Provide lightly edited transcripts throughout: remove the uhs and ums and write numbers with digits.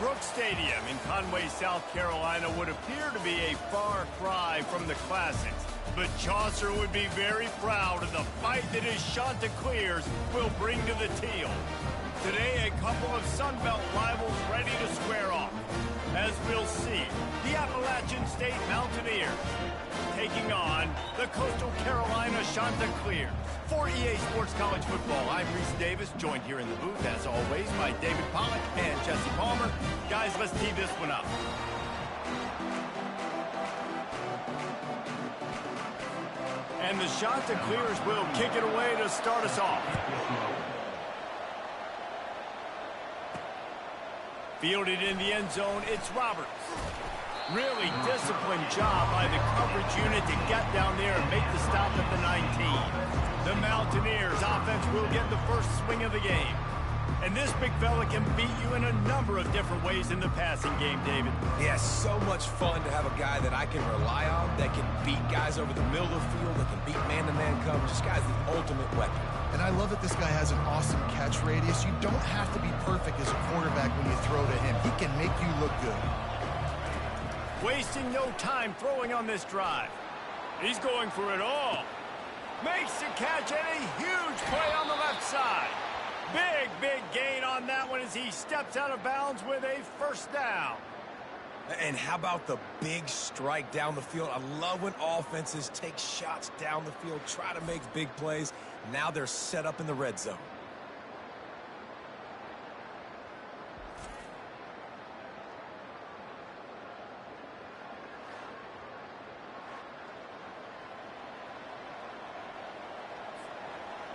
Brooks Stadium in Conway, South Carolina would appear to be a far cry from the classics, but Chaucer would be very proud of the fight that his Chanticleers will bring to the teal. Today, a couple of Sun Belt rivals ready to square off. As we'll see, the Appalachian State Mountaineers taking on the Coastal Carolina Chanticleers. For EA Sports College Football, I'm Reese Davis, joined here in the booth, as always, by David Pollack and Jesse Palmer. Guys, let's tee this one up. And the Chanticleers will kick it away to start us off. Fielded in the end zone, it's Roberts. Really disciplined job by the coverage unit to get down there and make the stop at the 19. The Mountaineers offense will get the first swing of the game. And this big fella can beat you in a number of different ways in the passing game, David. Yeah, so much fun to have a guy that I can rely on, that can beat guys over the middle of the field, that can beat man-to-man coverage. This guy's the ultimate weapon. And I love that this guy has an awesome catch radius. You don't have to be perfect as a quarterback when you throw to him. He can make you look good. Wasting no time throwing on this drive. He's going for it all. Makes the catch and a huge play on the left side. Big gain on that one as he steps out of bounds with a first down. And how about the big strike down the field? I love when offenses take shots down the field, try to make big plays. Now they're set up in the red zone.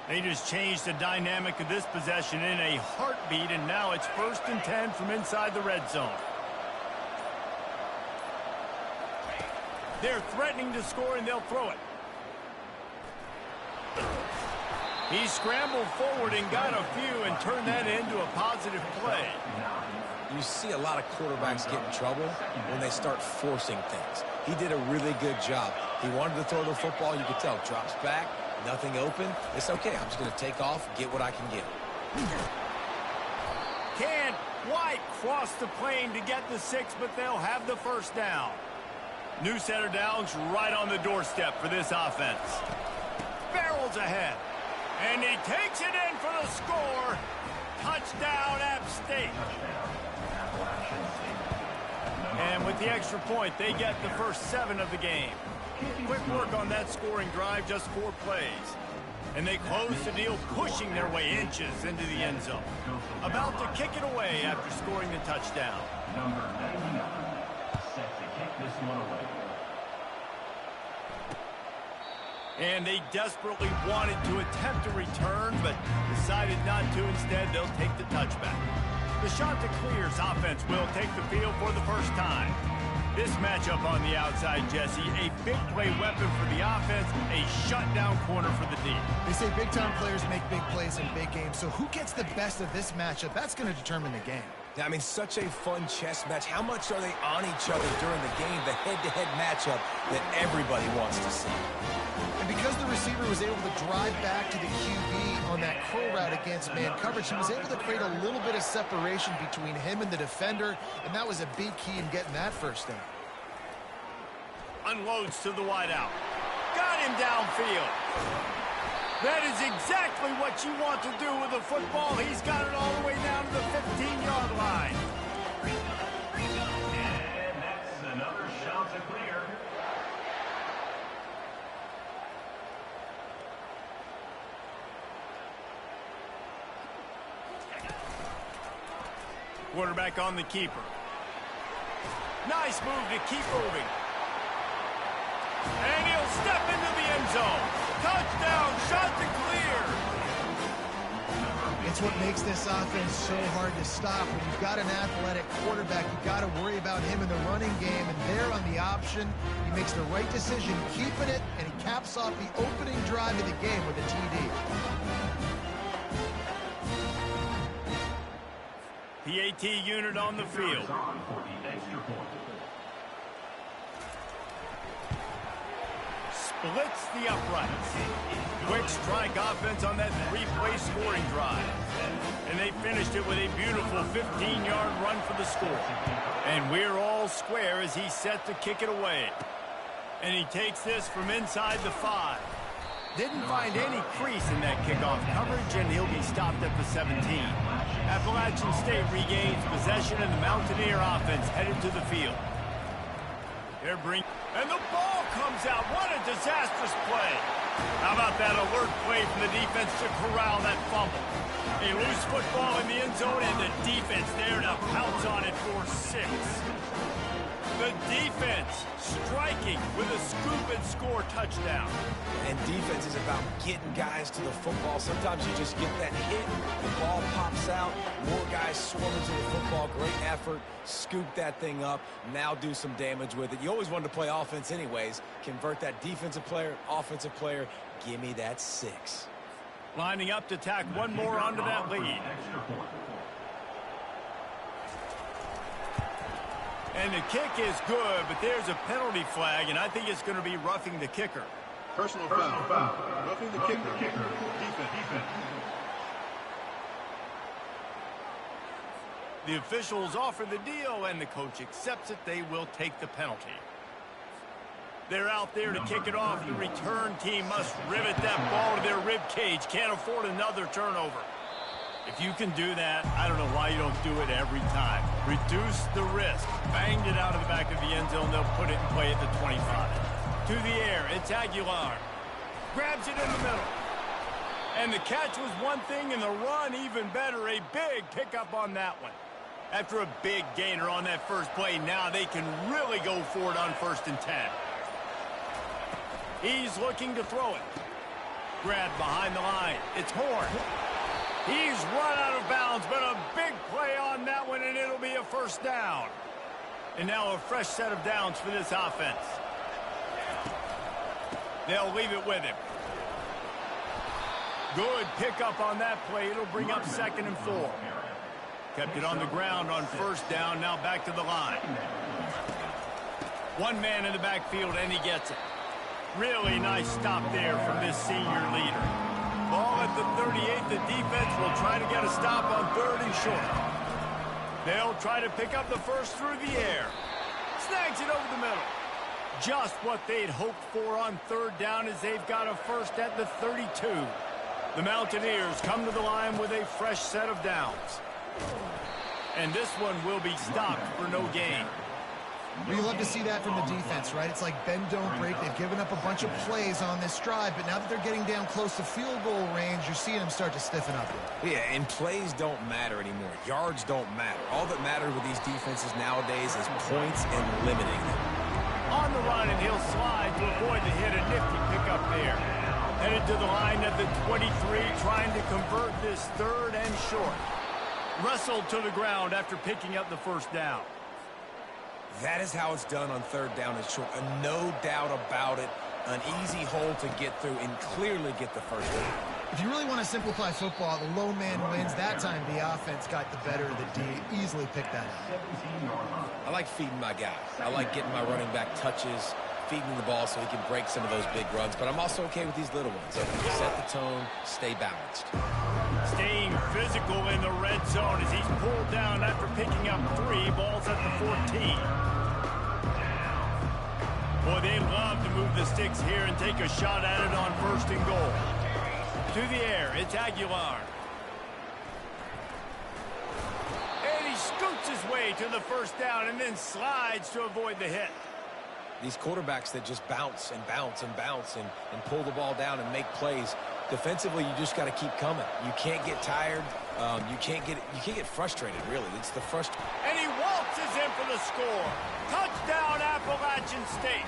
They just changed the dynamic of this possession in a heartbeat, and now it's 1st and 10 from inside the red zone. They're threatening to score, and they'll throw it. He scrambled forward and got a few and turned that into a positive play. You see a lot of quarterbacks get in trouble when they start forcing things. He did a really good job. He wanted to throw the football. You could tell, drops back, nothing open. It's okay. I'm just going to take off, get what I can get. Can't quite cross the plane to get the 6, but they'll have the first down. New set of downs right on the doorstep for this offense. Barrels ahead. And he takes it in for the score. Touchdown, App State. And with the extra point, they get the first 7 of the game. Quick work on that scoring drive, just 4 plays. And they close the deal, pushing their way inches into the end zone. About to kick it away after scoring the touchdown. Number 99, set to kick this one away. And they desperately wanted to attempt a return, but decided not to. Instead, they'll take the touchback. The Chanticleers offense will take the field for the first time. This matchup on the outside, Jesse, a big play weapon for the offense, a shutdown corner for the D. They say big-time players make big plays in big games, so who gets the best of this matchup? That's going to determine the game. Yeah, I mean, such a fun chess match. How much are they on each other during the game, the head-to-head matchup that everybody wants to see? And because the receiver was able to drive back to the QB on that curl route against man coverage, he was able to create a little bit of separation between him and the defender, and that was a big key in getting that first down. Unloads to the wideout. Got him downfield. That is exactly what you want to do with a football. He's got it all the way down to the 15-yard line. And that's another Chanticleer. Quarterback on the keeper. Nice move to keep moving. And he'll step into the end zone. Touchdown, Chanticleers. It's what makes this offense so hard to stop. When you've got an athletic quarterback, you've got to worry about him in the running game. And there on the option, he makes the right decision, keeping it, and he caps off the opening drive of the game with a TD. PAT unit on the field. Splits the uprights. Quick strike offense on that 3-play scoring drive. And they finished it with a beautiful 15-yard run for the score. And we're all square as he's set to kick it away. And he takes this from inside the 5. Didn't find any crease in that kickoff coverage, and he'll be stopped at the 17. Appalachian State regains possession, and the Mountaineer offense headed to the field. And the ball comes out. What a disastrous play. How about that alert play from the defense to corral that fumble? A loose football in the end zone, and the defense there to pounce on it for 6. The defense striking with a scoop and score touchdown. And defense is about getting guys to the football. Sometimes you just get that hit, the ball pops out, more guys swarming to the football. Great effort, scoop that thing up, now do some damage with it. You always wanted to play offense anyways. Convert that defensive player, offensive player, give me that 6. Lining up to tack one more onto that lead. And the kick is good, but there's a penalty flag, and I think it's going to be roughing the kicker. Personal foul. Roughing the kicker. Defense. The officials offer the deal, and the coach accepts it. They will take the penalty. They're out there to kick it off. The return team must rivet that ball to their rib cage. Can't afford another turnover. If you can do that, I don't know why you don't do it every time. Reduce the risk. Banged it out of the back of the end zone. They'll put it in play at the 25. To the air, it's Aguilar. Grabs it in the middle. And the catch was one thing, and the run even better. A big pickup on that one. After a big gainer on that first play, now they can really go for it on 1st and 10. He's looking to throw it. Grabbed behind the line. It's Horn. He's run out of bounds, but a big play on that one, and it'll be a 1st down. And now a fresh set of downs for this offense. They'll leave it with him. Good pickup on that play. It'll bring up 2nd and 4. Kept it on the ground on 1st down, now back to the line. One man in the backfield, and he gets it. Really nice stop there from this senior leader. Ball at the 38. The defense will try to get a stop on 3rd and short. They'll try to pick up the 1st through the air. Snags it over the middle. Just what they'd hoped for on 3rd down as they've got a 1st at the 32. The Mountaineers come to the line with a fresh set of downs. And this one will be stopped for no gain. Well, you love to see that from the defense, right? It's like bend, don't break. They've given up a bunch of plays on this drive, but now that they're getting down close to field goal range, you're seeing them start to stiffen up here. Yeah, and plays don't matter anymore. Yards don't matter. All that matters with these defenses nowadays is points and limiting them. On the run, and he'll slide to avoid the hit. A nifty pickup there. Headed to the line at the 23, trying to convert this 3rd and short. Wrestled to the ground after picking up the 1st down. That is how it's done on 3rd down and short. And no doubt about it, an easy hole to get through and clearly get the 1st down. If you really want to simplify football, the low man wins. That time the offense got the better of the D. Easily picked that up. I like feeding my guy. I like getting my running back touches, feeding the ball so he can break some of those big runs. But I'm also okay with these little ones. Set the tone, stay balanced. Staying physical in the red zone as he's pulled down after picking up 3 balls at the 14. Boy, they love to move the sticks here and take a shot at it on 1st and goal. To the air, it's Aguilar. And he scoots his way to the 1st down and then slides to avoid the hit. These quarterbacks that just bounce and bounce and bounce and pull the ball down and make plays. Defensively, you just got to keep coming. You can't get tired. You can't get frustrated, really. It's the frustration. And he waltzes in for the score. Touchdown, Appalachian State.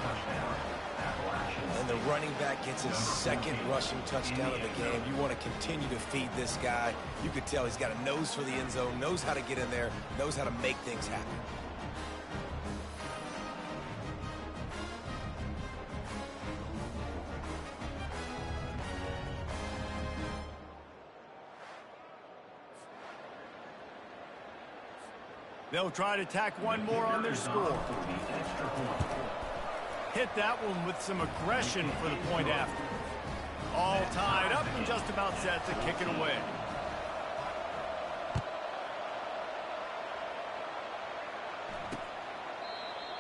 And the running back gets his 2nd rushing touchdown of the game. You want to continue to feed this guy. You could tell he's got a nose for the end zone, knows how to get in there, knows how to make things happen. They'll try to tack one more on their score. Hit that one with some aggression for the point after. All tied up and just about set to kick it away.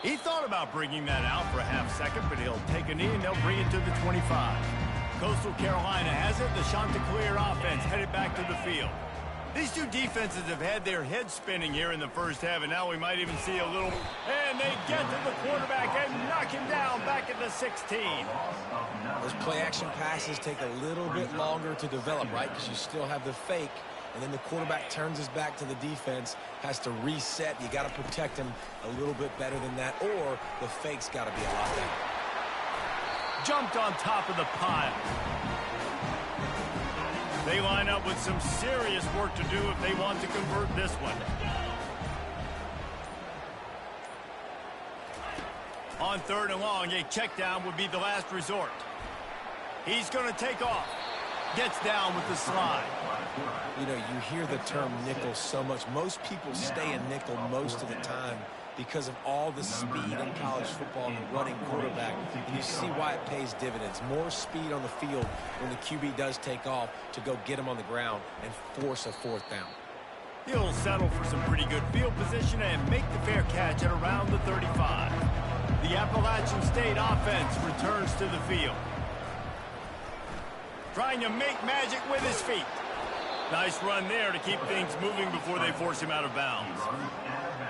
He thought about bringing that out for a half second, but he'll take a knee and they'll bring it to the 25. Coastal Carolina has it. The Chanticleer offense headed back to the field. These two defenses have had their heads spinning here in the first half, and now we might even see a little. And they get to the quarterback and knock him down back at the 16. Those play-action passes take a little bit longer to develop, right? Because you still have the fake, and then the quarterback turns his back to the defense, has to reset. You got to protect him a little bit better than that, or the fake's got to be a lot better. Jumped on top of the pile. They line up with some serious work to do if they want to convert this one. On 3rd and long, a check down would be the last resort. He's going to take off. Gets down with the slide. You know, you hear the term nickel so much. Most people stay in nickel most of the time because of all the speed in college football and the running quarterback. And you see why it pays dividends. More speed on the field when the QB does take off to go get him on the ground and force a 4th down. He'll settle for some pretty good field position and make the fair catch at around the 35. The Appalachian State offense returns to the field. Trying to make magic with his feet. Nice run there to keep things moving before they force him out of bounds.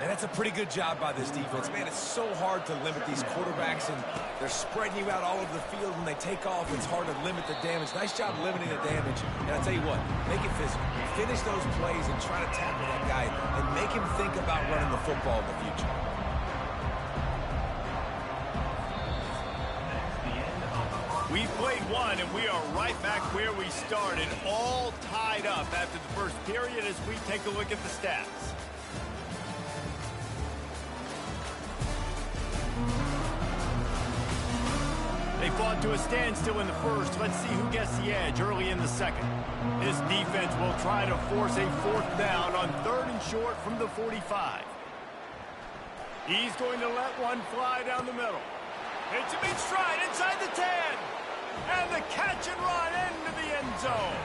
And that's a pretty good job by this defense. Man, it's so hard to limit these quarterbacks, and they're spreading you out all over the field. When they take off, it's hard to limit the damage. Nice job limiting the damage. And I'll tell you what, make it physical. Finish those plays and try to tackle that guy and make him think about running the football in the future. We've played one, and we are right back where we started, all tied up after the first period as we take a look at the stats. They fought to a standstill in the first. Let's see who gets the edge early in the second. This defense will try to force a 4th down on 3rd and short from the 45. He's going to let one fly down the middle. It's a big stride inside the 10. And the catch and run into the end zone.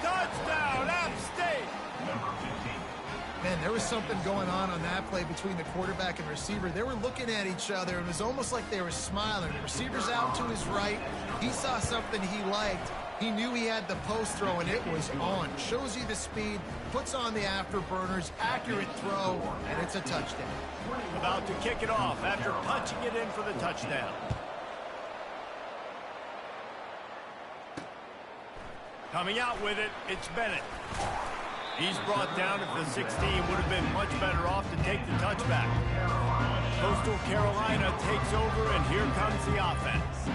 Touchdown, App State. Man, there was something going on that play between the quarterback and receiver. They were looking at each other. It was almost like they were smiling. The receiver's out to his right. He saw something he liked. He knew he had the post throw, and it was on. Shows you the speed, puts on the afterburners, accurate throw, and it's a touchdown. About to kick it off after punching it in for the touchdown. Coming out with it, it's Bennett. He's brought down at the 16. Would have been much better off to take the touchback. Coastal Carolina takes over, and here comes the offense.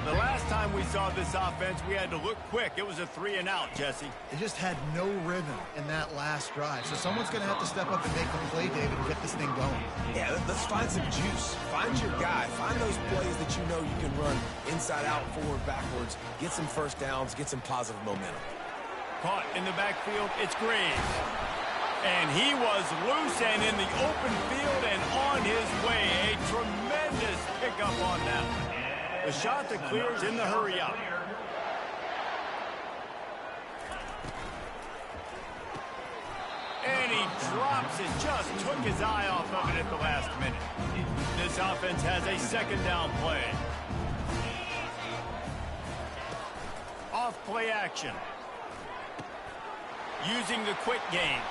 The last time we saw this offense, we had to look quick. It was a 3 and out, Jesse. They just had no rhythm in that last drive. So someone's going to have to step up and make the play, David, and get this thing going. Yeah, let's find some juice. Find your guy. Find those plays that you know you can run inside out, forward, backwards. Get some first downs. Get some positive momentum. Caught in the backfield, it's Graves. And he was loose and in the open field and on his way. A tremendous pickup on that one. The Chanticleers in the hurry-up. And he drops it. Just took his eye off of it at the last minute. This offense has a 2nd down play. Off play action. Using the quick game.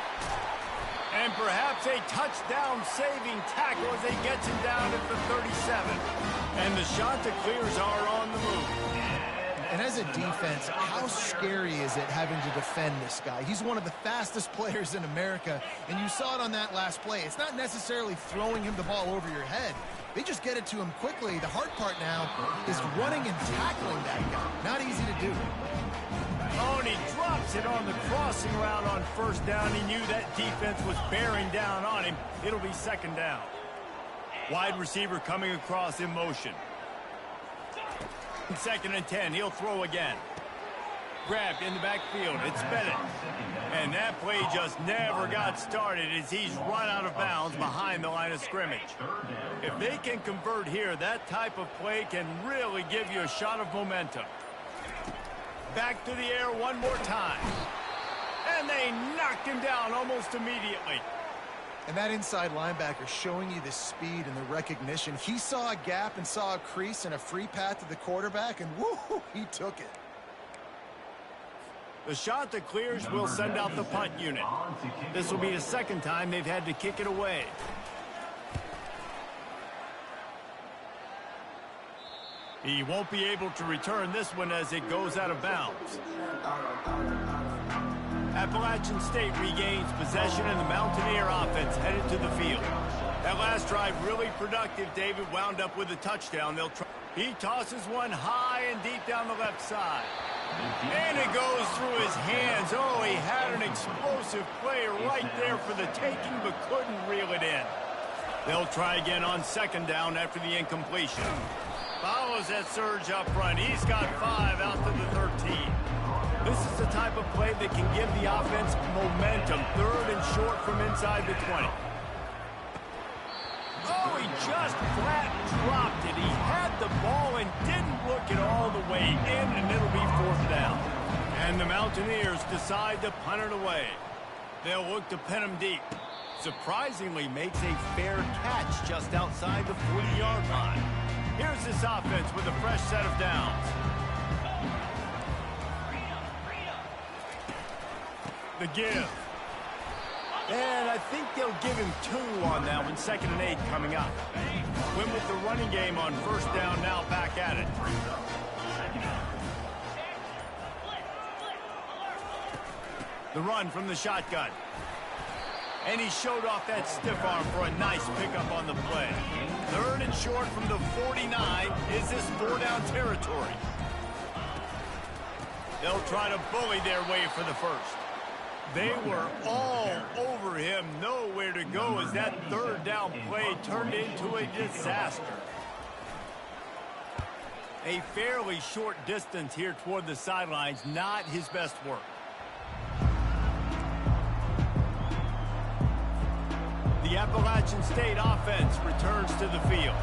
And perhaps a touchdown-saving tackle as he gets him down at the 37. And the Chanticleers are on the move. And as a defense, how scary is it having to defend this guy? He's one of the fastest players in America, and you saw it on that last play. It's not necessarily throwing him the ball over your head. They just get it to him quickly. The hard part now is running and tackling that guy. Not easy to do. Oh, and he drops it on the crossing route on 1st down. He knew that defense was bearing down on him. It'll be 2nd down. Wide receiver coming across in motion. 2nd and 10. He'll throw again. Grabbed in the backfield. It's Bennett. And that play just never got started as he's run out of bounds behind the line of scrimmage. If they can convert here, that type of play can really give you a shot of momentum. Back to the air one more time. And they knocked him down almost immediately. And that inside linebacker showing you the speed and the recognition. He saw a gap and saw a crease and a free path to the quarterback, and woo, he took it. The Chanticleers will send out the punt unit. This will be the second time they've had to kick it away. He won't be able to return this one as it goes out of bounds. Appalachian State regains possession and the Mountaineer offense headed to the field. That last drive really productive. David wound up with a touchdown. He tosses one high and deep down the left side. And it goes through his hands. Oh, he had an explosive play right there for the taking, but couldn't reel it in. They'll try again on second down after the incompletion. Follows that surge up front. He's got 5 out to the 13. This is the type of play that can give the offense momentum. Third and short from inside the 20. Oh, he just flat dropped it. He had the ball and didn't look it all the way in, and it'll be fourth down. And the Mountaineers decide to punt it away. They'll look to pin him deep. Surprisingly makes a fair catch just outside the 40-yard line. Here's this offense with a fresh set of downs. The give. And I think they'll give him 2 on that one. 2nd and 8 coming up. Win with the running game on first down, now back at it. The run from the shotgun. And he showed off that stiff arm for a nice pickup on the play. 3rd and short from the 49. Is this 4-down territory? They'll try to bully their way for the first. They were all over him. Nowhere to go as that 3rd down play turned into a disaster. A fairly short distance here toward the sidelines. Not his best work. The Appalachian State offense returns to the field.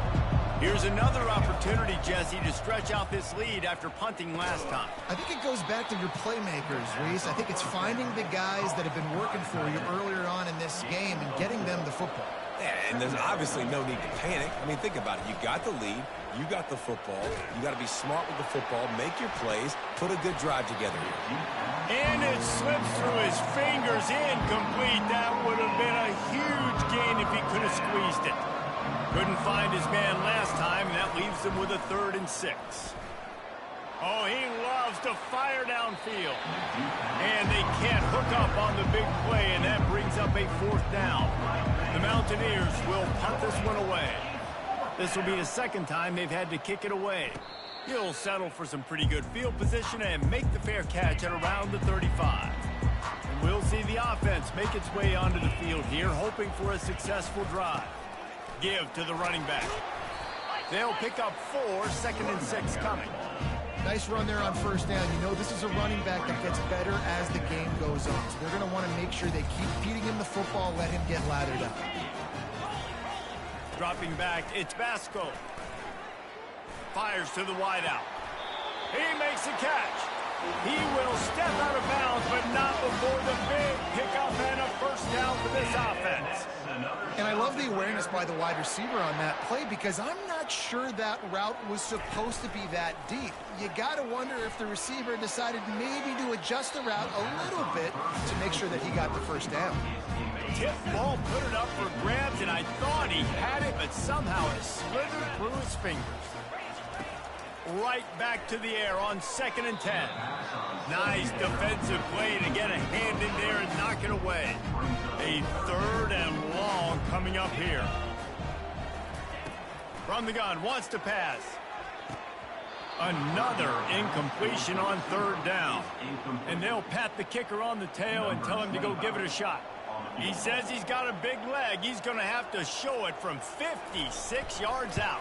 Here's another opportunity, Jesse, to stretch out this lead after punting last time. I think it goes back to your playmakers, Reese. I think it's finding the guys that have been working for you earlier on in this game and getting them the football. Yeah, and there's obviously no need to panic. I mean, think about it. You got the lead. You got the football. You got to be smart with the football. Make your plays. Put a good drive together here. And it slips through his fingers. Incomplete. That would have been a huge gain if he could have squeezed it. Couldn't find his man last time, and that leaves him with a 3rd and 6. Oh, he loves to fire downfield. And they can't hook up on the big play, and that brings up a 4th down. The Mountaineers will punt this one away. This will be the 2nd time they've had to kick it away. He'll settle for some pretty good field position and make the fair catch at around the 35. And we'll see the offense make its way onto the field here, hoping for a successful drive. Give to the running back. They'll pick up 4, 2nd and 6 coming. Nice run there on first down. You know this is a running back that gets better as the game goes on. So they're going to want to make sure they keep feeding him the football, let him get lathered up. Dropping back, it's Basco. Fires to the wideout. He makes a catch. He will step out of bounds, but not before the big pickup and a first down for this offense. And I love the awareness by the wide receiver on that play because I'm not sure that route was supposed to be that deep. You got to wonder if the receiver decided maybe to adjust the route a little bit to make sure that he got the first down. Tip ball, put it up for grabs, and I thought he had it, but somehow it slithered through his fingers. Right back to the air on 2nd and 10. Nice defensive play to get a hand in there and knock it away. A 3rd and long coming up here. From the gun, wants to pass. Another incompletion on 3rd down. And they'll pat the kicker on the tail and tell him to go give it a shot. He says he's got a big leg. He's going to have to show it from 56 yards out.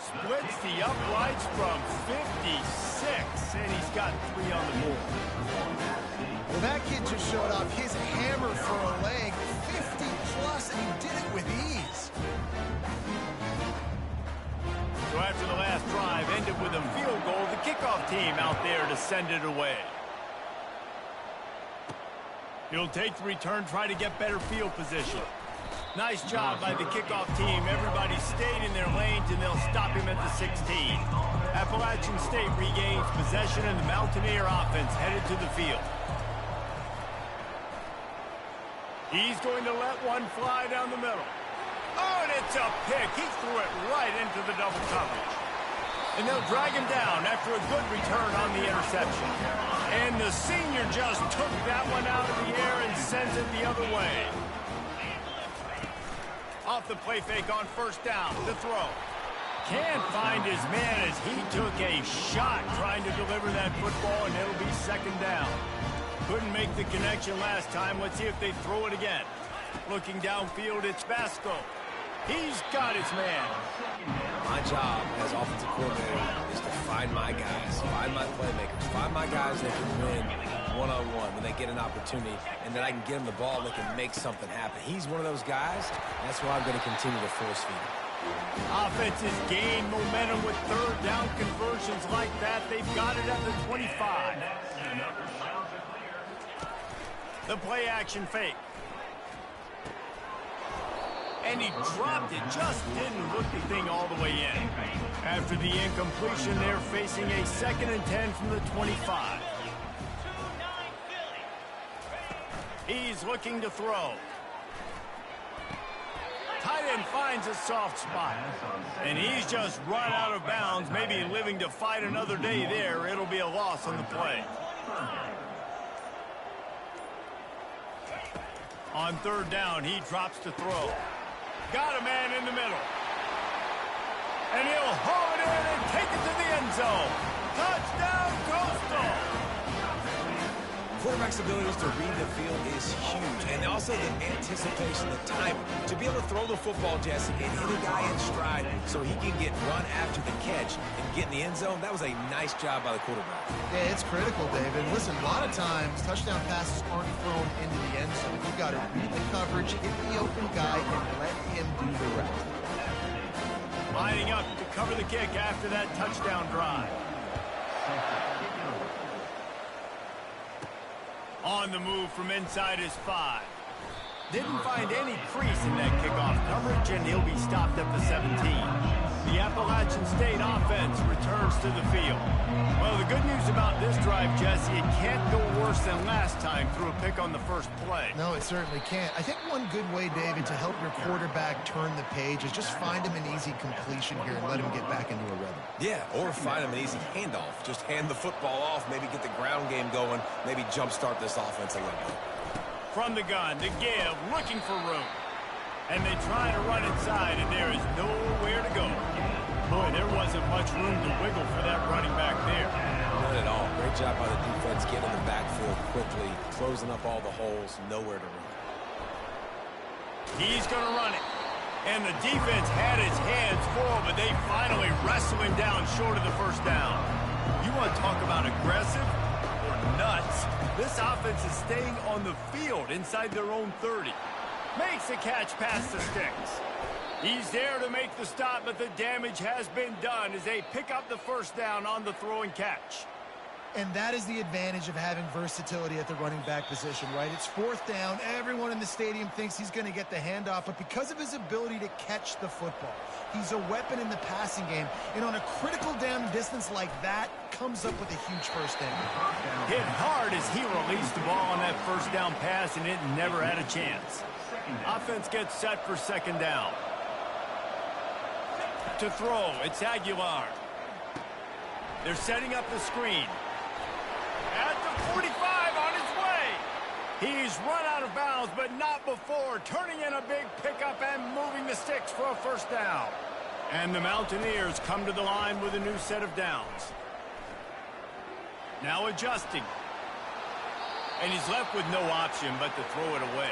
Splits the uprights from 56, and he's got 3 on the board. Well, that kid just showed off his hammer for a leg, 50-plus, and he did it with ease. So after the last drive ended with a field goal, the kickoff team out there to send it away. He'll take the return, try to get better field position. Nice job by the kickoff team. Everybody stayed in their lanes, and they'll stop him at the 16. Appalachian State regains possession, and the Mountaineer offense headed to the field. He's going to let one fly down the middle. Oh, and it's a pick. He threw it right into the double coverage. And they'll drag him down after a good return on the interception. And the senior just took that one out of the air and sends it the other way. Off the play fake on first down, the throw. Can't find his man as he took a shot trying to deliver that football, and it'll be second down. Couldn't make the connection last time. Let's see if they throw it again. Looking downfield, it's Vasco. He's got his man. My job as offensive coordinator is to find my guys, find my playmakers, find my guys that can win one-on-one when they get an opportunity, and then I can get them the ball that can make something happen. He's one of those guys. That's why I'm going to continue to force feed him. Offenses gain momentum with third down conversions like that. They've got it at the 25. The play action fake. And he dropped it, just didn't look the thing all the way in. After the incompletion, they're facing a 2nd and 10 from the 25. He's looking to throw. Tight end finds a soft spot. And he's just run out of bounds, maybe living to fight another day there. It'll be a loss on the play. On third down, he drops to throw. Got a man in the middle. And he'll haul it in and take it to the end zone. Touchdown, Coastal! Quarterback's abilities to read the field is huge, and also the anticipation, the timing. To be able to throw the football, Jesse, and hit a guy in stride so he can get run after the catch and get in the end zone, that was a nice job by the quarterback. Yeah, it's critical, David. Listen, a lot of times, touchdown passes aren't thrown into the end zone. You've got to read the coverage, hit the open guy, and let him do the rest. Lining up to cover the kick after that touchdown drive. On the move from inside his 5. Didn't find any crease in that kickoff coverage, and he'll be stopped at the 17. The Appalachian State offense returns to the field. Well, the good news about this drive, Jesse, it can't go worse than last time through a pick on the first play. No, it certainly can't. I think one good way, David, to help your quarterback turn the page is just find him an easy completion here and let him get back into a rhythm. Yeah, or find him an easy handoff. Just hand the football off, maybe get the ground game going, maybe jumpstart this offense a little bit. From the gun, to give, looking for room. And they try to run inside, and there is nowhere to go. Boy, there wasn't much room to wiggle for that running back there. Not at all. Great job by the defense getting in the backfield quickly, closing up all the holes, nowhere to run. He's going to run it. And the defense had his hands full, but they finally wrestle him down short of the first down. You want to talk about aggressive or nuts? This offense is staying on the field inside their own 30. Makes the catch past the sticks. He's there to make the stop, but the damage has been done as they pick up the first down on the throw and catch. And that is the advantage of having versatility at the running back position, right? It's fourth down. Everyone in the stadium thinks he's going to get the handoff, but because of his ability to catch the football, he's a weapon in the passing game. And on a critical down distance like that, comes up with a huge first down. Hit hard as he released the ball on that first down pass, and it never had a chance. Offense gets set for second down. To throw, it's Aguilar. They're setting up the screen. At the 45 on his way. He's run out of bounds, but not before turning in a big pickup and moving the sticks for a first down. And the Mountaineers come to the line with a new set of downs. Now adjusting. And he's left with no option but to throw it away.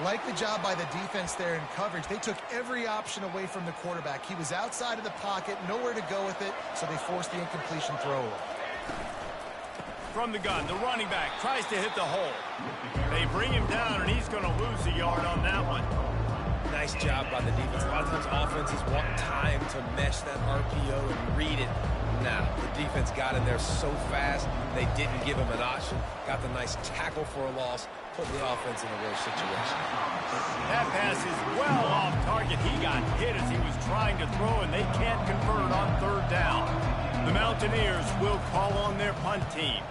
Like the job by the defense there in coverage. They took every option away from the quarterback. He was outside of the pocket, nowhere to go with it, so they forced the incompletion throw. From the gun, the running back tries to hit the hole. They bring him down, and he's going to lose a yard on that one. Nice job by the defense. A lot of times offenses want time to mesh that RPO and read it. Now, the defense got in there so fast, they didn't give him an option. Got the nice tackle for a loss, putting the offense in a worse situation. That pass is well off target. He got hit as he was trying to throw, and they can't convert on third down. The Mountaineers will call on their punt team.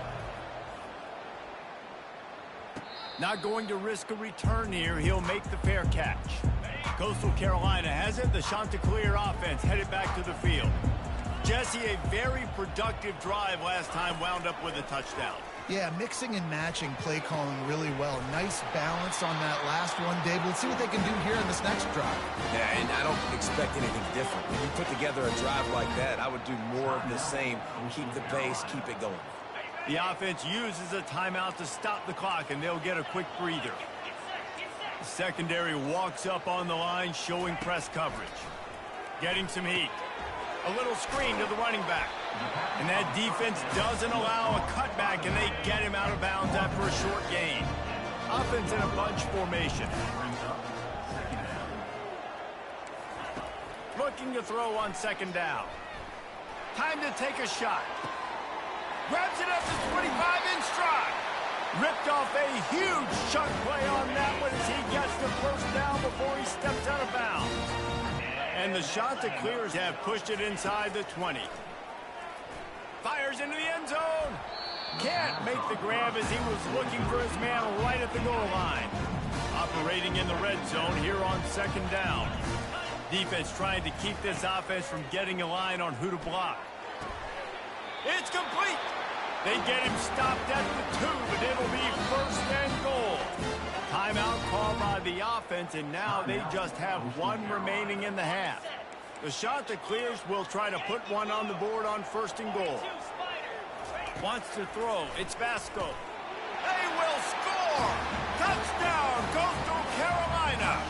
Not going to risk a return here. He'll make the fair catch. Coastal Carolina has it. The Chanticleer offense headed back to the field. Jesse, a very productive drive last time wound up with a touchdown. Yeah, mixing and matching play calling really well. Nice balance on that last one, Dave. Let's see what they can do here in this next drive. Yeah, and I don't expect anything different. When you put together a drive like that, I would do more of the same. Keep the pace, keep it going. The offense uses a timeout to stop the clock, and they'll get a quick breather. The secondary walks up on the line, showing press coverage. Getting some heat. A little screen to the running back. And that defense doesn't allow a cutback, and they get him out of bounds after a short gain. Offense in a bunch formation. Looking to throw on second down. Time to take a shot. Grabs it up to 25 in stride. Ripped off a huge chunk play on that one as he gets the first down before he steps out of bounds. And the Chanticleers have pushed it inside the 20. Fires into the end zone. Can't make the grab as he was looking for his man right at the goal line. Operating in the red zone here on second down. Defense trying to keep this offense from getting a line on who to block. It's complete. They get him stopped at the 2, but it'll be first and goal. Timeout called by the offense, and now they just have one remaining in the half. The Chanticleers will try to put one on the board on first and goal. Wants to throw. It's Vasco. They will score! Touchdown, Coastal Carolina!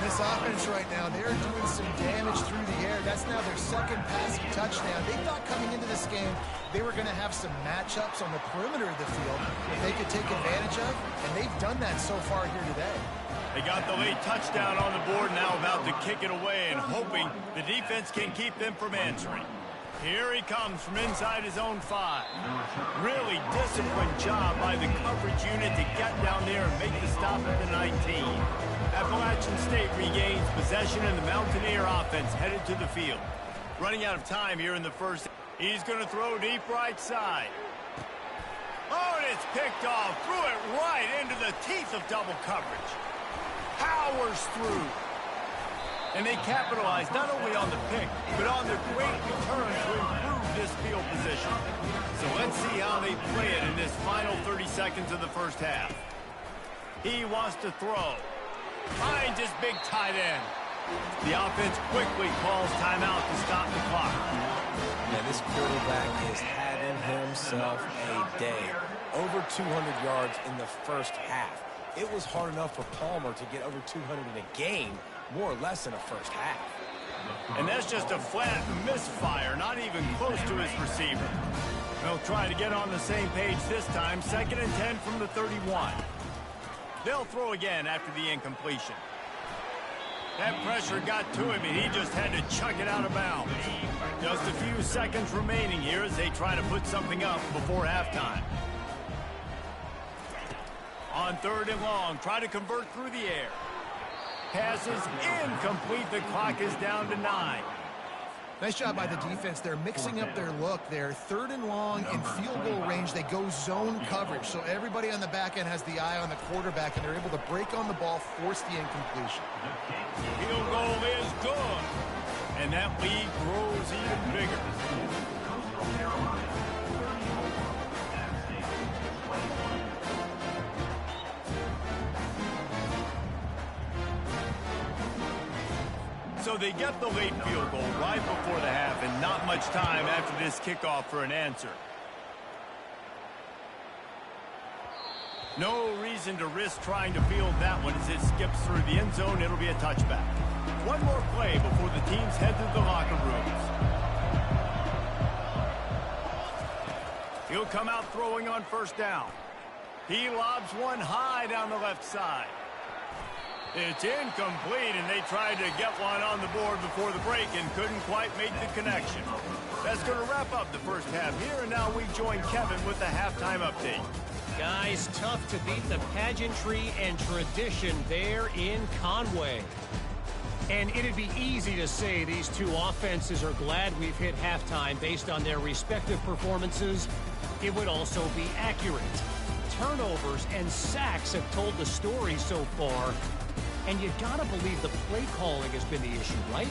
This offense right now, they're doing some damage through the air. That's now their second passing touchdown. They thought coming into this game they were going to have some matchups on the perimeter of the field that they could take advantage of, and they've done that so far here today. They got the late touchdown on the board, now about to kick it away and hoping the defense can keep them from answering. Here he comes from inside his own 5. Really disciplined job by the coverage unit to get down there and make the stop at the 19. Appalachian State regains possession, and the Mountaineer offense headed to the field. Running out of time here in the first. He's going to throw deep right side. Oh, and it's picked off. Threw it right into the teeth of double coverage. Powers through. And they capitalize not only on the pick, but on the great return to improve this field position. So let's see how they play it in this final 30 seconds of the first half. He wants to throw. Finds his big tight end. The offense quickly calls timeout to stop the clock. Yeah, this quarterback is having himself a day. Over 200 yards in the first half. It was hard enough for Palmer to get over 200 in a game, more or less in a first half. And that's just a flat misfire, not even close to his receiver. They'll try to get on the same page this time. 2nd and 10 from the 31. They'll throw again after the incompletion. That pressure got to him, and he just had to chuck it out of bounds. Just a few seconds remaining here as they try to put something up before halftime. On 3rd and long, try to convert through the air. Pass is incomplete. The clock is down to 9. Nice job by the defense. They're mixing up their look. They're 3rd and long in field goal range. They go zone coverage. So everybody on the back end has the eye on the quarterback, and they're able to break on the ball, force the incompletion. Field goal is good. And that lead grows even bigger. So they get the late field goal right before the half, and not much time after this kickoff for an answer. No reason to risk trying to field that one as it skips through the end zone. It'll be a touchback. One more play before the teams head to the locker rooms. He'll come out throwing on 1st down. He lobs one high down the left side. It's incomplete, and they tried to get one on the board before the break and couldn't quite make the connection. That's going to wrap up the first half here, and now we join Kevin with the halftime update. Guys, tough to beat the pageantry and tradition there in Conway. And it'd be easy to say these two offenses are glad we've hit halftime based on their respective performances. It would also be accurate. Turnovers and sacks have told the story so far. And you gotta believe the play calling has been the issue, right?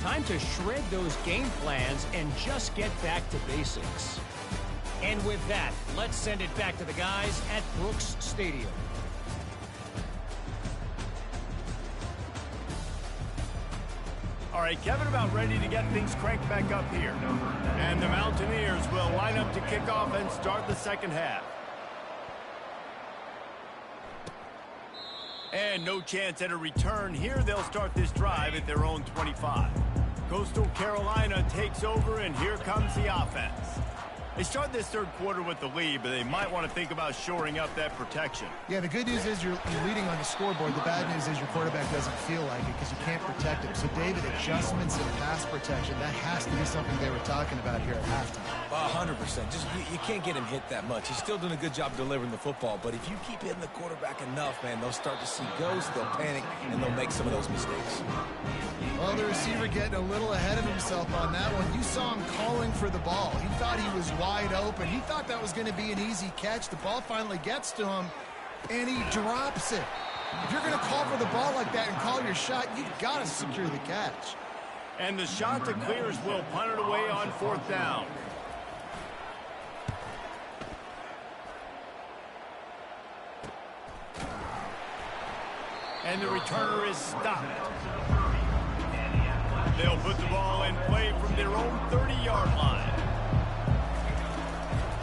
Time to shred those game plans and just get back to basics. And with that, let's send it back to the guys at Brooks Stadium. All right, Kevin, about ready to get things cranked back up here. And the Mountaineers will line up to kick off and start the second half. And no chance at a return here. They'll start this drive at their own 25. Coastal Carolina takes over, and here comes the offense. They start this third quarter with the lead, but they might want to think about shoring up that protection. Yeah, the good news is you're leading on the scoreboard. The bad news is your quarterback doesn't feel like it because you can't protect him. So, David, adjustments in pass protection, that has to be something they were talking about here at halftime. 100%. Just you can't get him hit that much. He's still doing a good job delivering the football, but if you keep hitting the quarterback enough, man, they'll start to see ghosts, they'll panic, and they'll make some of those mistakes. Well, the receiver getting a little ahead of himself on that one. You saw him calling for the ball. He thought he was wide open. He thought that was going to be an easy catch. The ball finally gets to him, and he drops it. If you're going to call for the ball like that and call your shot, you've got to secure the catch. And the Chanticleers will punt it away on fourth down. And the returner is stopped. They'll put the ball in play from their own 30-yard line.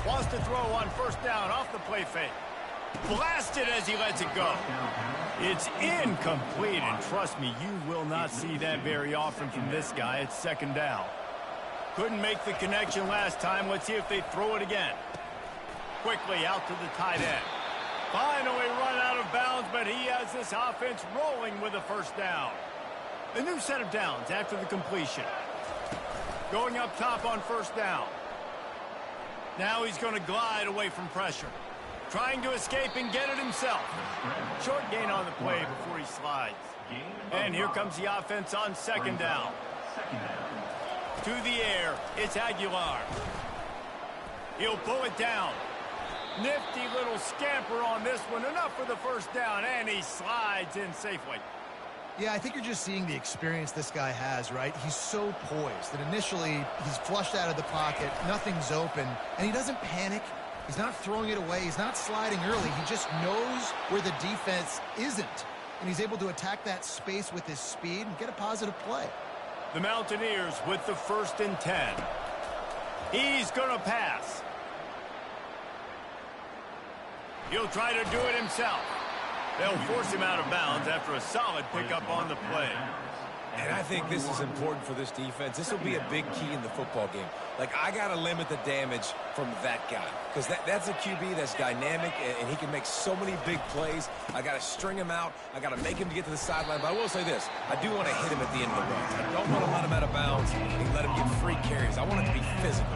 Wants to throw on first down off the play fake. Blasted as he lets it go. It's incomplete, and trust me, you will not see that very often from this guy. It's second down. Couldn't make the connection last time. Let's see if they throw it again. Quickly out to the tight end. Finally run out of bounds, but he has this offense rolling with a first down. A new set of downs after the completion. Going up top on first down. Now he's going to glide away from pressure. Trying to escape and get it himself. Short gain on the play before he slides. And here comes the offense on second down. To the air, it's Aguilar. He'll pull it down. Nifty little scamper on this one. Enough for the first down, and he slides in safely. Yeah, I think you're just seeing the experience this guy has, right? He's so poised that initially he's flushed out of the pocket, nothing's open, and he doesn't panic. He's not throwing it away. He's not sliding early. He just knows where the defense isn't, and he's able to attack that space with his speed and get a positive play. The Mountaineers with the 1st and 10. He's going to pass. He'll try to do it himself. They'll force him out of bounds after a solid pickup on the play. And I think this is important for this defense. This will be a big key in the football game. Like, I got to limit the damage from that guy because that's a QB that's dynamic, and he can make so many big plays. I got to string him out. I got to make him to get to the sideline. But I will say this. I do want to hit him at the end of the run. I don't want to let him out of bounds and let him get free carries. I want it to be physical.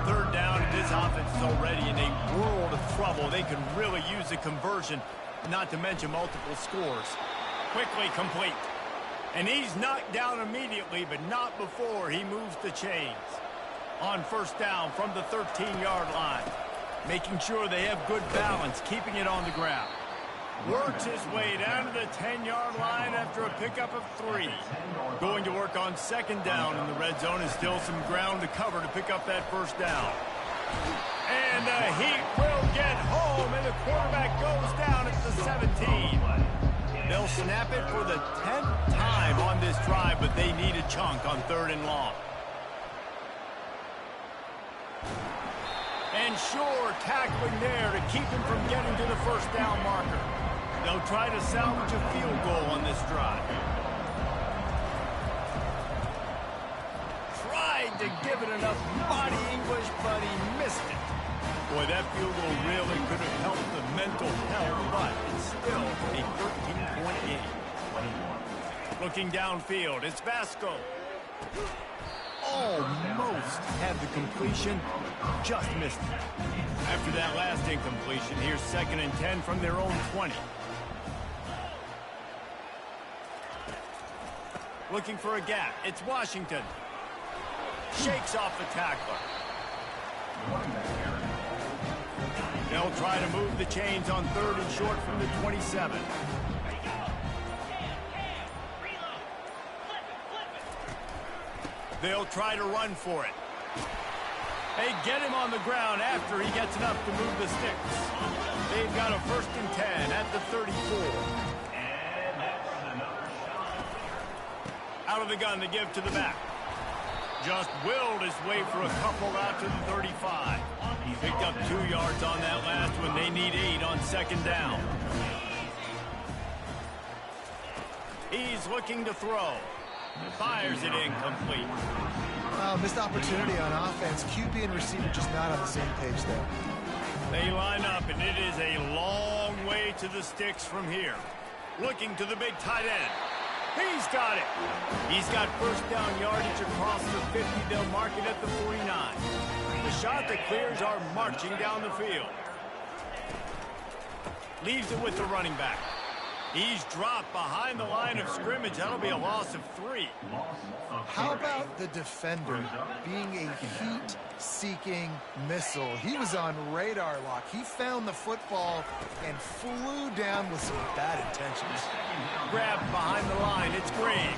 Third down, and this offense is already in a world of trouble. They could really use a conversion, not to mention multiple scores. Quickly complete. And he's knocked down immediately, but not before he moves the chains. On first down from the 13-yard line. Making sure they have good balance, keeping it on the ground. Works his way down to the 10-yard line after a pickup of 3. Going to work on second down in the red zone. Is still some ground to cover to pick up that first down. And the Heat will get home, and the quarterback goes down at the 17. They'll snap it for the 10th time on this drive, but they need a chunk on 3rd and long. And sure, tackling there to keep him from getting to the first down marker. They'll try to salvage a field goal on this drive. Tried to give it enough body English, but he missed it. Boy, that field goal really could have helped the mental health, but it's still a 13-point game. Looking downfield, it's Vasco. almost had the completion, just missed it. After that last incompletion, here's 2nd and 10 from their own 20. Looking for a gap. It's Washington. Shakes off the tackler. They'll try to move the chains on 3rd and short from the 27. They'll try to run for it. They get him on the ground after he gets enough to move the sticks. They've got a 1st and 10 at the 34. Out of the gun to give to the back. Just willed his way for a couple out to the 35. He picked up 2 yards on that last one. They need 8 on 2nd down. He's looking to throw. Fires it incomplete. Missed opportunity on offense. QB and receiver just not on the same page there. They line up, and it is a long way to the sticks from here. Looking to the big tight end. He's got it. He's got 1st down yardage across the 50. They'll mark it at the 49. The Chanticleers are marching down the field. Leaves it with the running back. He's dropped behind the line of scrimmage. That'll be a loss of 3. How about the defender being a heat-seeking missile? He was on radar lock. He found the football and flew down with some bad intentions. Grabbed behind the line. It's Graves.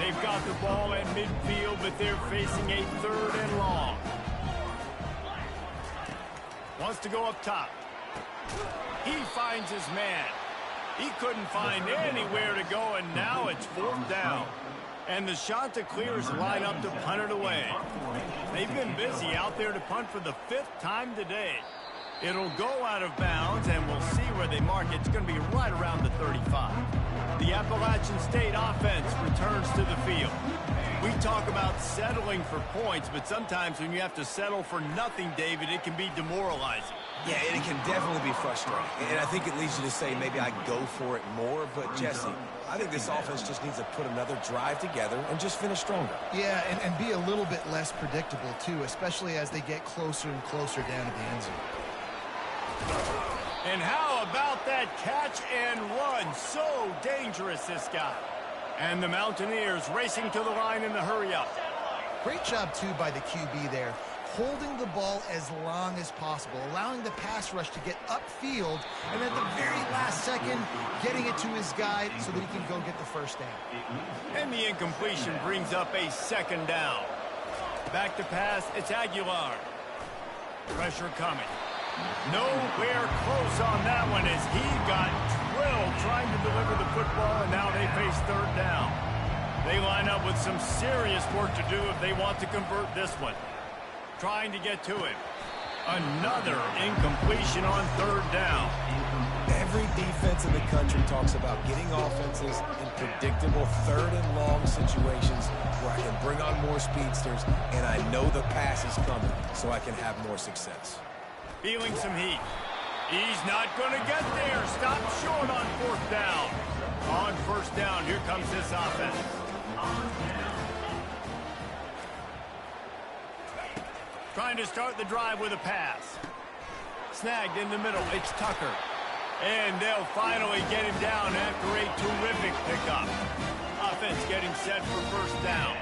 They've got the ball at midfield, but they're facing a 3rd and long. Wants to go up top. He finds his man. He couldn't find anywhere to go, and now it's 4th down. And the Chanticleers line up to punt it away. They've been busy out there to punt for the 5th time today. It'll go out of bounds, and we'll see where they mark it. It's going to be right around the 35. The Appalachian State offense returns to the field. We talk about settling for points, but sometimes when you have to settle for nothing, David, it can be demoralizing. Yeah, and it can definitely be frustrating. And I think it leads you to say maybe I go for it more. But, Jesse, I think this offense just needs to put another drive together and just finish stronger. Yeah, and be a little bit less predictable, too, especially as they get closer and closer down to the end zone. And how about that catch and run? So dangerous, this guy. And the Mountaineers racing to the line in the hurry-up. Great job, too, by the QB there. Holding the ball as long as possible, allowing the pass rush to get upfield, and at the very last second, getting it to his guy so that he can go get the 1st down. And the incompletion brings up a 2nd down. Back to pass, it's Aguilar. Pressure coming. Nowhere close on that one as he got drilled trying to deliver the football, and now they face 3rd down. They line up with some serious work to do if they want to convert this one. Trying to get to him. Another incompletion on 3rd down. Every defense in the country talks about getting offenses in predictable 3rd and long situations where I can bring on more speedsters and I know the pass is coming so I can have more success. Feeling some heat. He's not going to get there. Stop short on 4th down. On 1st down, here comes this offense. Trying to start the drive with a pass. Snagged in the middle. It's Tucker. And they'll finally get him down after a terrific pickup. Offense getting set for 1st down.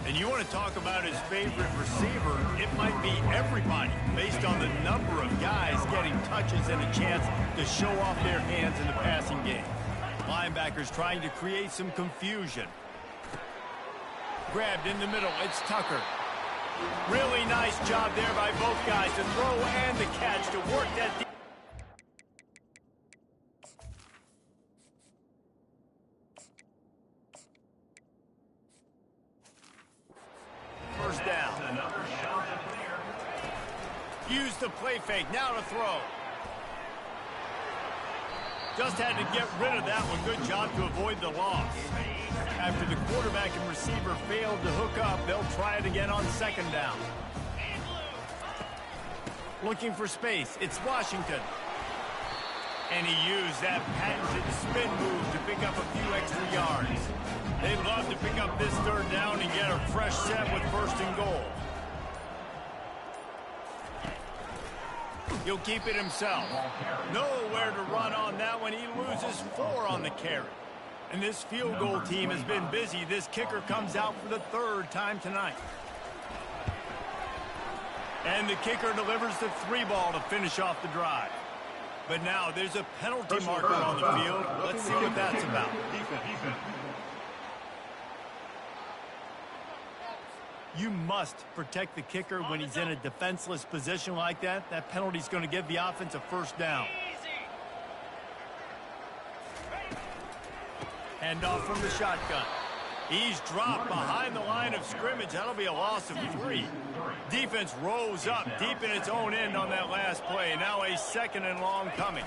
And you want to talk about his favorite receiver, it might be everybody, based on the number of guys getting touches and a chance to show off their hands in the passing game. Linebackers trying to create some confusion. Grabbed in the middle, it's Tucker. Really nice job there by both guys to throw and the catch to work that deep. First down. Use the play fake, now to throw. Just had to get rid of that one. Good job to avoid the loss. After the quarterback and receiver failed to hook up, they'll try it again on 2nd down. Looking for space. It's Washington. And he used that patented spin move to pick up a few extra yards. They'd love to pick up this third down and get a fresh set with first and goal. He'll keep it himself. Nowhere to run on that one. He loses 4 on the carry. And this field goal team has been busy. This kicker comes out for the 3rd time tonight. And the kicker delivers the 3 ball to finish off the drive. But now there's a penalty marker on the field. Let's see what that's about. You must protect the kicker when he's in a defenseless position like that. That penalty's going to give the offense a first down. Handoff from the shotgun. He's dropped behind the line of scrimmage. That'll be a loss of 3. Defense rose up deep in its own end on that last play. Now a 2nd and long coming.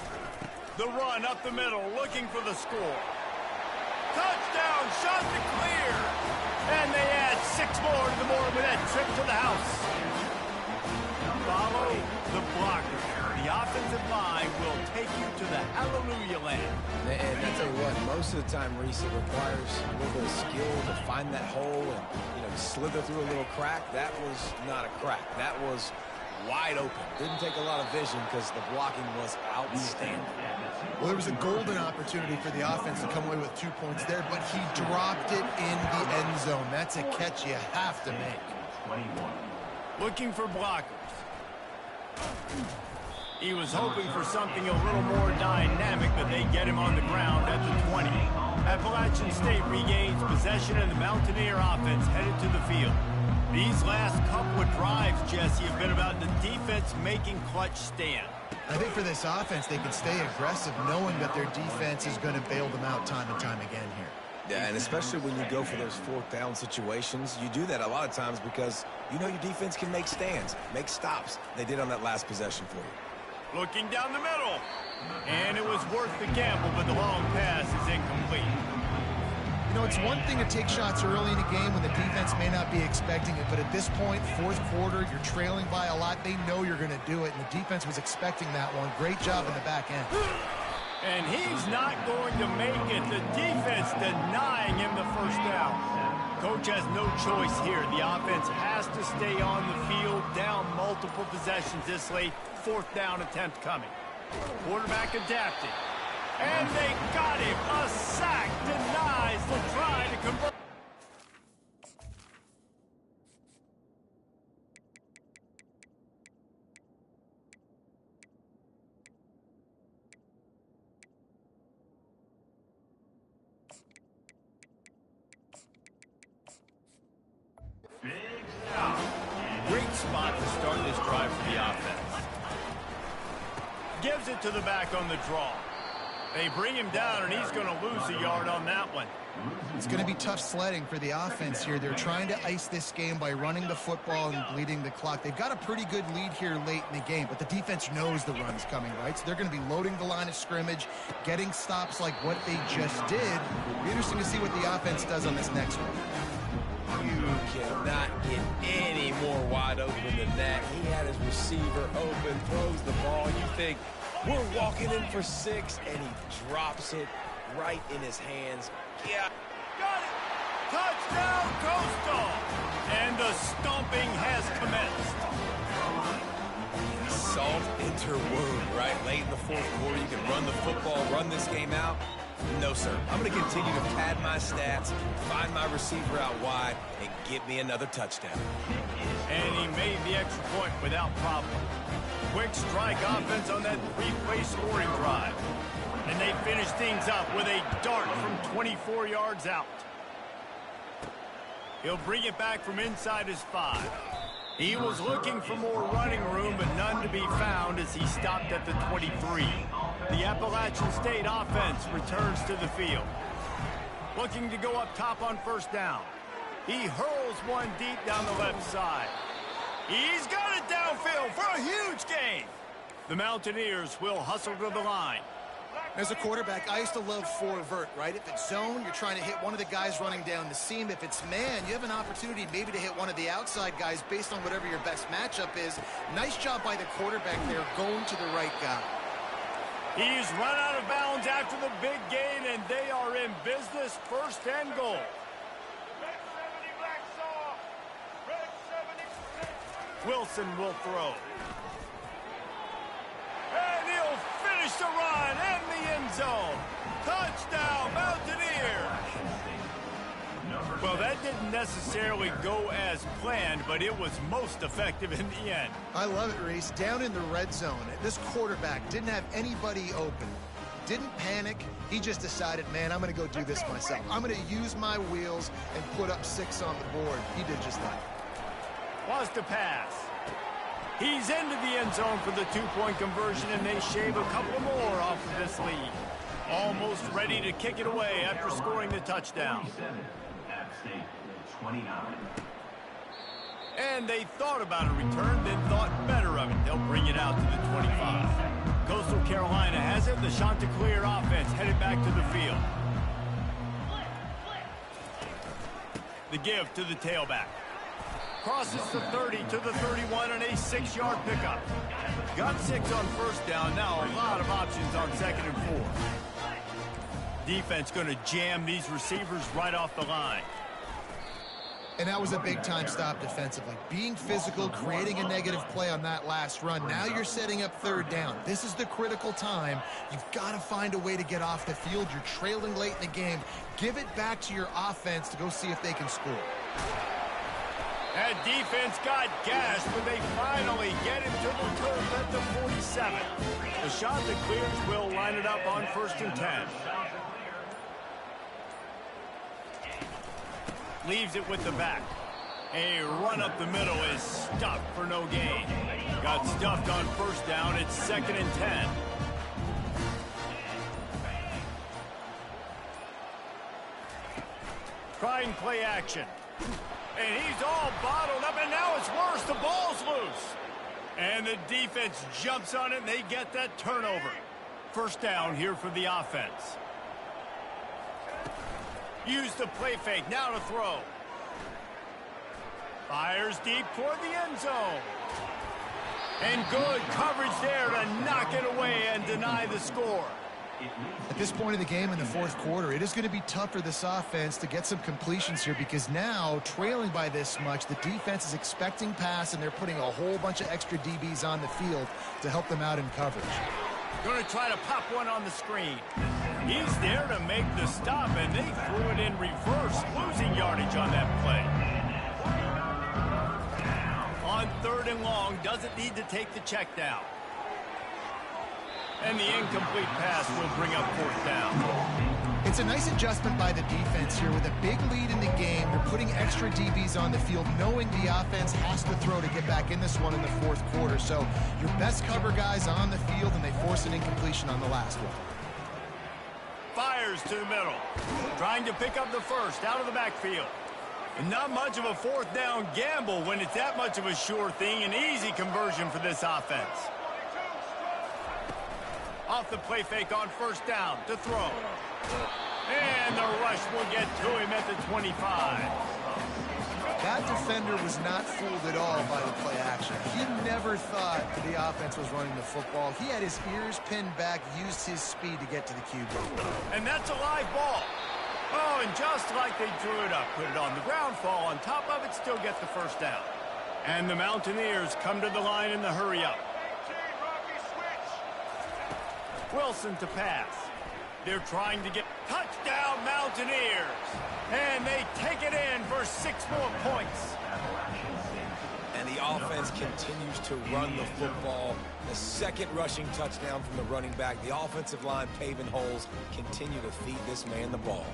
The run up the middle, looking for the score. Touchdown, Chanticleers! And they add 6 more to the board with that trip to the house. Follow the blocker. The offensive line will take you to the hallelujah land. And I tell you what, most of the time, Reese, it requires a little bit of skill to find that hole and, slither through a little crack. That was not a crack. That was wide open. Didn't take a lot of vision because the blocking was outstanding. Well, there was a golden opportunity for the offense to come away with 2 points there, but he dropped it in the end zone. That's a catch you have to make. Looking for blockers. He was hoping for something a little more dynamic, but they get him on the ground at the 20. Appalachian State regains possession, and the Mountaineer offense headed to the field. These last couple of drives, Jesse, have been about the defense making clutch stand. I think for this offense, they can stay aggressive knowing that their defense is going to bail them out time and time again here. Yeah, and especially when you go for those 4th down situations, you do that a lot of times because you know your defense can make stands, make stops. They did on that last possession for you. Looking down the middle. And it was worth the gamble, but the long pass is incomplete. It's one thing to take shots early in a game when the defense may not be expecting it, but at this point, 4th quarter, you're trailing by a lot. They know you're going to do it, and the defense was expecting that one. Great job in the back end. And he's not going to make it. The defense denying him the first down. Coach has no choice here. The offense has to stay on the field, down multiple possessions this late. 4th down attempt coming. Quarterback adapted. And they got him. A sack denies the try to convert. Great spot to start this drive for the offense. Gives it to the back on the draw. They bring him down, and he's going to lose a yard on that one. It's going to be tough sledding for the offense here. They're trying to ice this game by running the football and bleeding the clock. They've got a pretty good lead here late in the game, but the defense knows the run's coming, right? So they're going to be loading the line of scrimmage, getting stops like what they just did. It'll be interesting to see what the offense does on this next one. You cannot get any more wide open than that. He had his receiver open, throws the ball. You think, we're walking in for 6, and he drops it right in his hands. Yeah. Got it! Touchdown, Coastal! And the stomping has commenced. Salt enter wound, right? Late in the 4th quarter, you can run the football, run this game out. No, sir. I'm going to continue to pad my stats, find my receiver out wide, and get me another touchdown. And he made the extra point without problem. Quick strike offense on that 3-play scoring drive. And they finish things up with a dart from 24 yards out. He'll bring it back from inside his 5. He was looking for more running room, but none to be found as he stopped at the 23. The Appalachian State offense returns to the field. Looking to go up top on 1st down. He hurls one deep down the left side. He's got it downfield for a huge gain. The Mountaineers will hustle to the line. As a quarterback, I used to love 4 vert, right? If it's zone, you're trying to hit one of the guys running down the seam. If it's man, you have an opportunity maybe to hit one of the outside guys based on whatever your best matchup is. Nice job by the quarterback there, going to the right guy. He's run out of bounds after the big gain, and they are in business, first and goal. Wilson will throw. And he'll finish the run in the end zone. Touchdown, Mountaineers! Well, that didn't necessarily go as planned, but it was most effective in the end. I love it, Reese. Down in the red zone, this quarterback didn't have anybody open. Didn't panic. He just decided, man, I'm going to go do this myself. I'm going to use my wheels and put up 6 on the board. He did just that. Wants to pass. He's into the end zone for the 2-point conversion, and they shave a couple more off of this lead. Almost ready to kick it away after scoring the touchdown. 29. And they thought about a return, then thought better of it. They'll bring it out to the 25. Coastal Carolina has it. The Chanticleer offense headed back to the field. The give to the tailback. Crosses the 30 to the 31 and a 6-yard pickup. Got 6 on first down. Now a lot of options on 2nd and 4. Defense going to jam these receivers right off the line. And that was a big-time stop defensively. Being physical, creating a negative play on that last run. Now you're setting up 3rd down. This is the critical time. You've got to find a way to get off the field. You're trailing late in the game. Give it back to your offense to go see if they can score. That defense got gashed, but they finally get him to the turf at the 47. The Chanticleers will line it up on 1st and 10. Leaves it with the back. A run up the middle is stuffed for no gain. Got stuffed on first down. It's 2nd and 10. Trying play action. And he's all bottled up, and now it's worse. The ball's loose. And the defense jumps on it, and they get that turnover. First down here for the offense. Use the play fake, now to throw. Fires deep toward the end zone. And good coverage there to knock it away and deny the score. At this point of the game in the 4th quarter, it is going to be tough for this offense to get some completions here because now, trailing by this much, the defense is expecting pass, and they're putting a whole bunch of extra DBs on the field to help them out in coverage. Going to try to pop one on the screen. He's there to make the stop, and they threw it in reverse, losing yardage on that play. On 3rd and long, doesn't need to take the check down. And the incomplete pass will bring up 4th down. It's a nice adjustment by the defense here. With a big lead in the game, they're putting extra DBs on the field, knowing the offense has to throw to get back in this one in the 4th quarter. So your best cover guys on the field, and they force an incompletion on the last one. Fires to the middle. Trying to pick up the first out of the backfield. And not much of a 4th down gamble when it's that much of a sure thing. An easy conversion for this offense. Off the play fake on first down to throw. And the rush will get to him at the 25. That defender was not fooled at all by the play action. He never thought the offense was running the football. He had his ears pinned back, used his speed to get to the QB. And that's a live ball. Oh, and just like they drew it up, put it on the ground, fall on top of it, still get the first down. And the Mountaineers come to the line in the hurry-up. Wilson to pass. They're trying to get touchdown Mountaineers. And they take it in for 6 more points. And the offense continues to run the football. The 2nd rushing touchdown from the running back. The offensive line paving holes. Continue to feed this man the ball.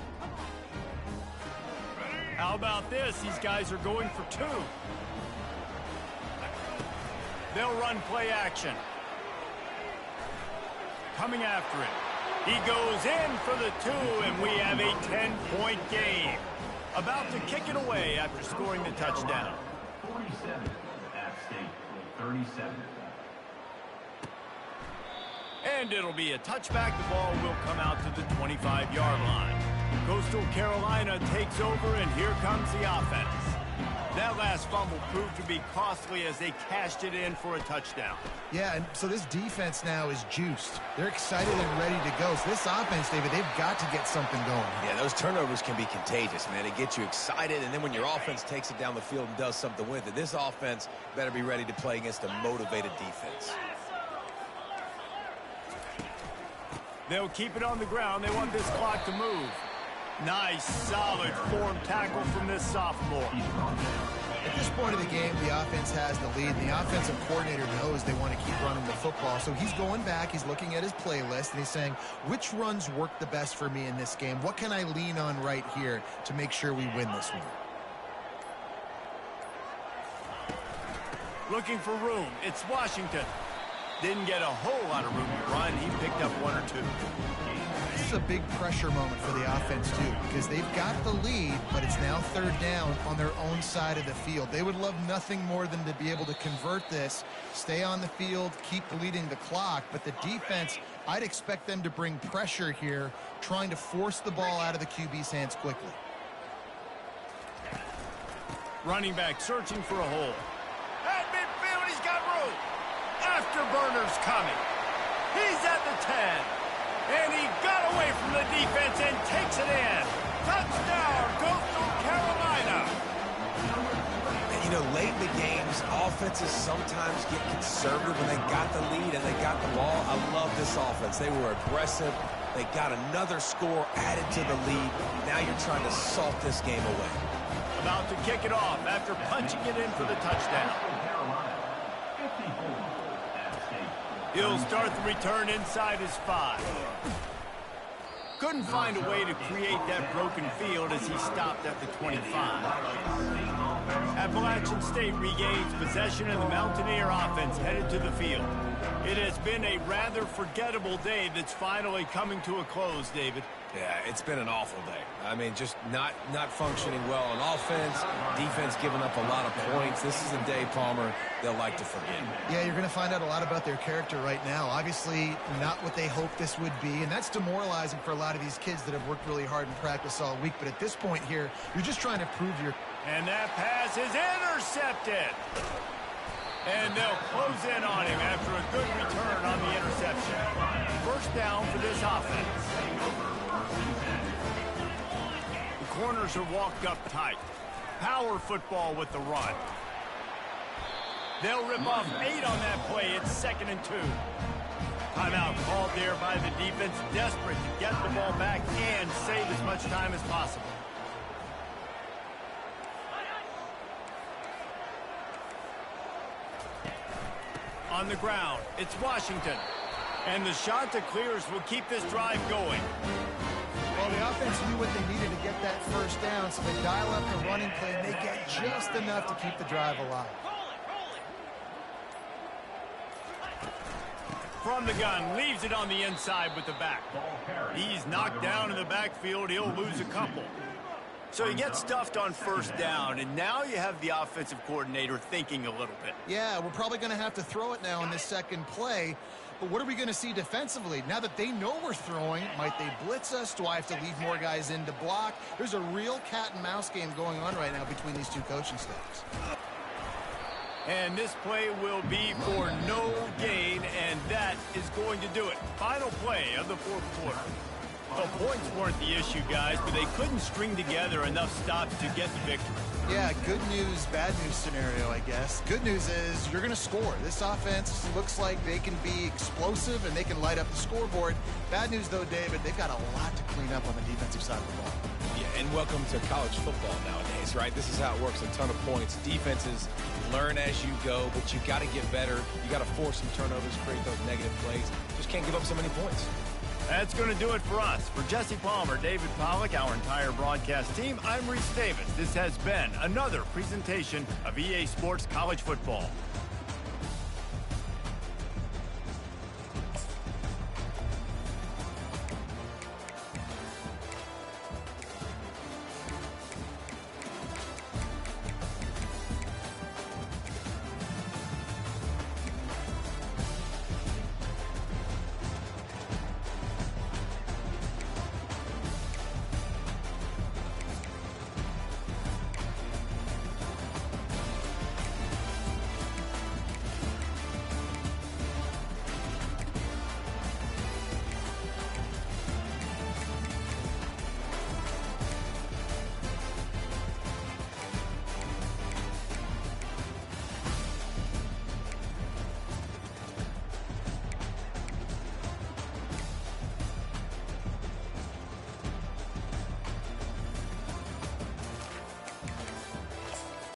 How about this? These guys are going for 2. They'll run play action. Coming after it. He goes in for the 2, and we have a 10-point game. About to kick it away after scoring the touchdown. 47, App State, 37. And it'll be a touchback. The ball will come out to the 25-yard line. Coastal Carolina takes over, and here comes the offense. That last fumble proved to be costly as they cashed it in for a touchdown. Yeah, and so this defense now is juiced. They're excited and ready to go. So this offense, David, they've got to get something going. Yeah, those turnovers can be contagious, man. It gets you excited, and then when your offense takes it down the field and does something with it, this offense better be ready to play against a motivated defense. They'll keep it on the ground. They want this clock to move. Nice, solid form tackle from this sophomore. At this point of the game, the offense has the lead, and the offensive coordinator knows they want to keep running the football. So he's going back, he's looking at his playlist, and he's saying, which runs work the best for me in this game? What can I lean on right here to make sure we win this one? Looking for room. It's Washington. Didn't get a whole lot of room to run. He picked up one or two. This is a big pressure moment for the offense, too, because they've got the lead, but it's now third down on their own side of the field. They would love nothing more than to be able to convert this, stay on the field, keep leading the clock. But the defense, I'd expect them to bring pressure here, trying to force the ball out of the QB's hands quickly. Running back searching for a hole. At midfield, he's got room. Afterburner's coming. He's at the 10. And he got away from the defense and takes it in. Touchdown, Coastal Carolina. And, you know, late in the games, offenses sometimes get conservative when they got the lead and they got the ball. I love this offense. They were aggressive. They got another score added to the lead. Now you're trying to salt this game away. About to kick it off after punching it in for the touchdown. He'll start the return inside his 5. Couldn't find a way to create that broken field as he stopped at the 25. Appalachian State regains possession and the Mountaineer offense headed to the field. It has been a rather forgettable day that's finally coming to a close, David. Yeah, it's been an awful day. I mean, just not functioning well on offense, defense giving up a lot of points. This is a day, Palmer, they'll like to forget. Yeah, you're going to find out a lot about their character right now. Obviously, not what they hoped this would be, and that's demoralizing for a lot of these kids that have worked really hard in practice all week. But at this point here, you're just trying to prove your... And that pass is intercepted. And they'll close in on him after a good return on the interception. First down for this offense. The corners are walked up tight. Power football with the run. They'll rip off 8 on that play. It's 2nd and 2. Timeout called there by the defense, desperate to get the ball back and save as much time as possible. On the ground, it's Washington. And the Chanticleers will keep this drive going. Well, the offense knew what they needed to get that first down, so they dial up the running play, and they get just enough to keep the drive alive. From the gun, leaves it on the inside with the back. He's knocked down in the backfield. He'll lose a couple. So he gets stuffed on first down, and now you have the offensive coordinator thinking a little bit. Yeah, we're probably going to have to throw it now in this second play. But what are we going to see defensively? Now that they know we're throwing, might they blitz us? Do I have to leave more guys in to block? There's a real cat and mouse game going on right now between these two coaching staffs. And this play will be for no gain, and that is going to do it. Final play of the fourth quarter. Well, points weren't the issue, guys, but they couldn't string together enough stops to get the victory. Yeah, good news, bad news scenario, I guess. Good news is you're going to score. This offense looks like they can be explosive and they can light up the scoreboard. Bad news, though, David, they've got a lot to clean up on the defensive side of the ball. Yeah, and welcome to college football nowadays, right? This is how it works, a ton of points. Defenses learn as you go, but you got to get better. You got to force some turnovers, create those negative plays. Just can't give up so many points. That's going to do it for us. For Jesse Palmer, David Pollack, our entire broadcast team, I'm Reese Davis. This has been another presentation of EA Sports College Football.